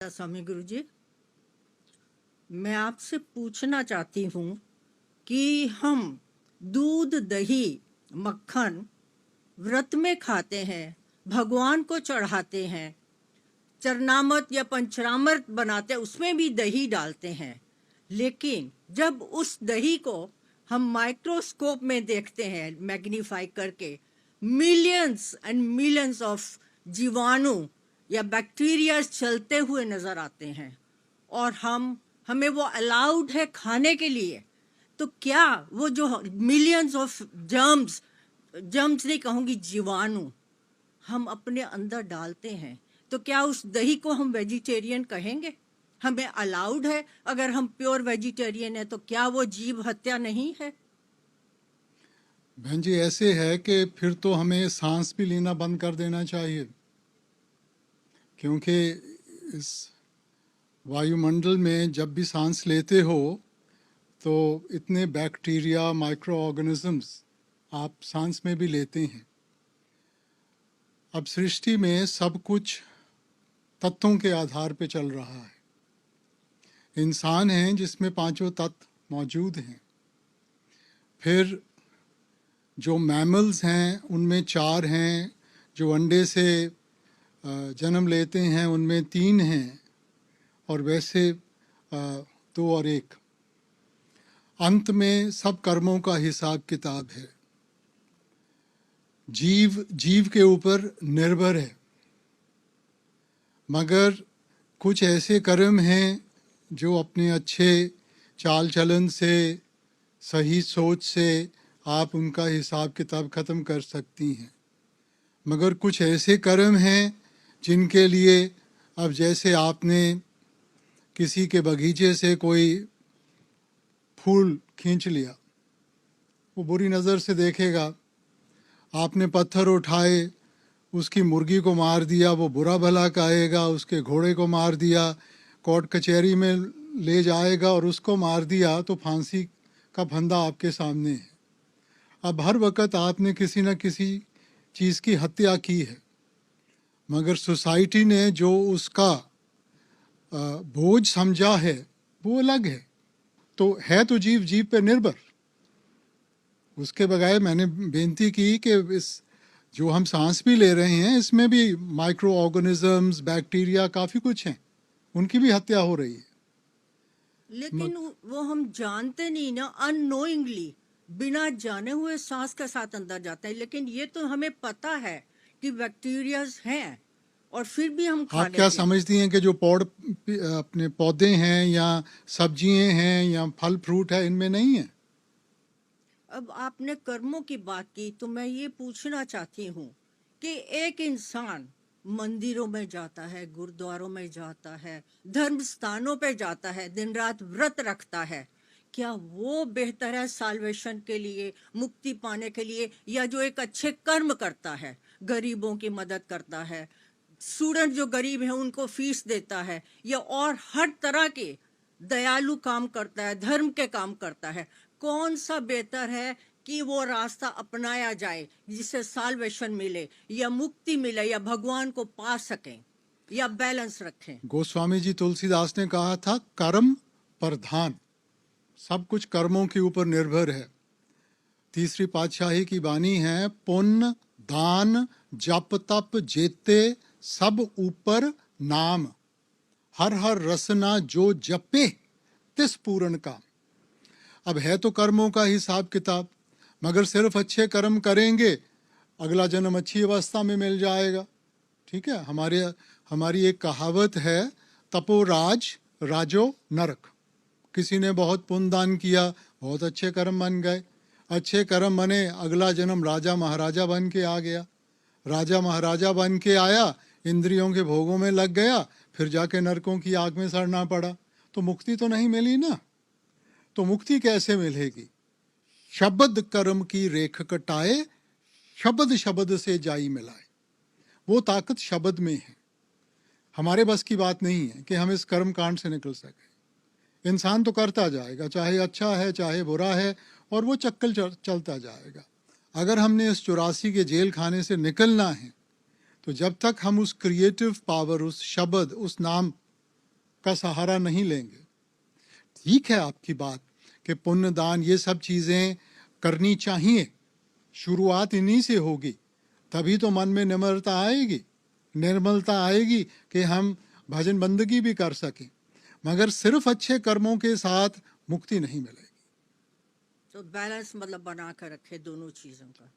स्वामी गुरु जी, मैं आपसे पूछना चाहती हूँ कि हम दूध, दही, मक्खन व्रत में खाते हैं, भगवान को चढ़ाते हैं, चरणामृत या पंचामृत बनाते हैं, उसमें भी दही डालते हैं। लेकिन जब उस दही को हम माइक्रोस्कोप में देखते हैं, मैग्नीफाई करके, मिलियंस एंड मिलियंस ऑफ जीवाणु या बैक्टीरिया चलते हुए नजर आते हैं और हमें वो अलाउड है खाने के लिए। तो क्या वो जो मिलियंस ऑफ जर्म्स नहीं कहूँगी, जीवाणु हम अपने अंदर डालते हैं, तो क्या उस दही को हम वेजिटेरियन कहेंगे? हमें अलाउड है? अगर हम प्योर वेजिटेरियन है तो क्या वो जीव हत्या नहीं है? बहन जी, ऐसे है कि फिर तो हमें सांस भी लेना बंद कर देना चाहिए, क्योंकि इस वायुमंडल में जब भी सांस लेते हो तो इतने बैक्टीरिया, माइक्रो ऑर्गेनिजम्स आप सांस में भी लेते हैं। अब सृष्टि में सब कुछ तत्वों के आधार पे चल रहा है। इंसान है जिसमें पांचों तत्व मौजूद हैं। फिर जो मैमल्स हैं उनमें 4 हैं, जो अंडे से जन्म लेते हैं उनमें 3 हैं, और वैसे 2 और 1। अंत में सब कर्मों का हिसाब किताब है। जीव के ऊपर निर्भर है, मगर कुछ ऐसे कर्म हैं जो अपने अच्छे चाल चलन से, सही सोच से आप उनका हिसाब किताब ख़त्म कर सकती हैं। मगर कुछ ऐसे कर्म हैं जिनके लिए, अब जैसे आपने किसी के बगीचे से कोई फूल खींच लिया, वो बुरी नज़र से देखेगा। आपने पत्थर उठाए, उसकी मुर्गी को मार दिया, वो बुरा भला कहेगा। उसके घोड़े को मार दिया, कोर्ट कचहरी में ले जाएगा, और उसको मार दिया तो फांसी का फंदा आपके सामने है। अब हर वक्त आपने किसी न किसी चीज़ की हत्या की है, मगर सोसाइटी ने जो उसका बोझ समझा है वो अलग है। तो है तो जीव पे निर्भर। उसके बगैर मैंने बेनती की कि इस जो हम सांस भी ले रहे हैं इसमें भी माइक्रो ऑर्गेनिजम्स, बैक्टीरिया, काफ़ी कुछ हैं, उनकी भी हत्या हो रही है। लेकिन वो हम जानते नहीं ना, अननोइंगली, बिना जाने हुए सांस के साथ अंदर जाते हैं। लेकिन ये तो हमें पता है कि बैक्टीरिया हैं और फिर भी हम खा आप क्या लेते हैं। समझती हैं कि जो अपने पौधे हैं या सब्जियां हैं या फल फ्रूट है, इनमें नहीं है? अब आपने कर्मों की बात की तो मैं ये पूछना चाहती हूँ कि एक इंसान मंदिरों में जाता है, गुरुद्वारों में जाता है, धर्म स्थानों पे जाता है, दिन रात व्रत रखता है, क्या वो बेहतर है साल्वेशन के लिए, मुक्ति पाने के लिए, या जो एक अच्छे कर्म करता है, गरीबों की मदद करता है, स्टूडेंट जो गरीब है उनको फीस देता है, या और हर तरह के दयालु काम करता है, धर्म के काम करता है? कौन सा बेहतर है कि वो रास्ता अपनाया जाए जिससे साल्वेशन मिले या मुक्ति मिले या भगवान को पा सकें या बैलेंस रखें? गोस्वामी जी तुलसीदास ने कहा था, कर्म प्रधान, सब कुछ कर्मों के ऊपर निर्भर है। तीसरी पातशाही की वाणी है, पुण्य दान जप तप जेते सब ऊपर नाम, हर हर रसना जो जपे तिस पूर्ण का। अब है तो कर्मों का हिसाब किताब, मगर सिर्फ अच्छे कर्म करेंगे, अगला जन्म अच्छी अवस्था में मिल जाएगा। ठीक है, हमारी एक कहावत है, तपो राज राजो नरक। किसी ने बहुत पुण्य दान किया, बहुत अच्छे कर्म बन गए, अच्छे कर्म बने, अगला जन्म राजा महाराजा बन के आ गया। राजा महाराजा बन के आया, इंद्रियों के भोगों में लग गया, फिर जाके नरकों की आग में सड़ना पड़ा। तो मुक्ति तो नहीं मिली ना। तो मुक्ति कैसे मिलेगी? शब्द कर्म की रेख कटाए, शब्द शब्द से जाई मिलाए। वो ताकत शब्द में है। हमारे बस की बात नहीं है कि हम इस कर्म कांड से निकल सके। इंसान तो करता जाएगा, चाहे अच्छा है चाहे बुरा है, और वो चक्कर चलता जाएगा। अगर हमने इस 84 के जेल खाने से निकलना है, तो जब तक हम उस क्रिएटिव पावर, उस शब्द, उस नाम का सहारा नहीं लेंगे। ठीक है आपकी बात कि पुण्य दान ये सब चीज़ें करनी चाहिए, शुरुआत इन्हीं से होगी, तभी तो मन में निर्मलता आएगी, निर्मलता आएगी कि हम भजन बंदगी भी कर सकें। मगर सिर्फ अच्छे कर्मों के साथ मुक्ति नहीं मिलेगी। तो बैलेंस मतलब बना कर रखे दोनों चीज़ों का।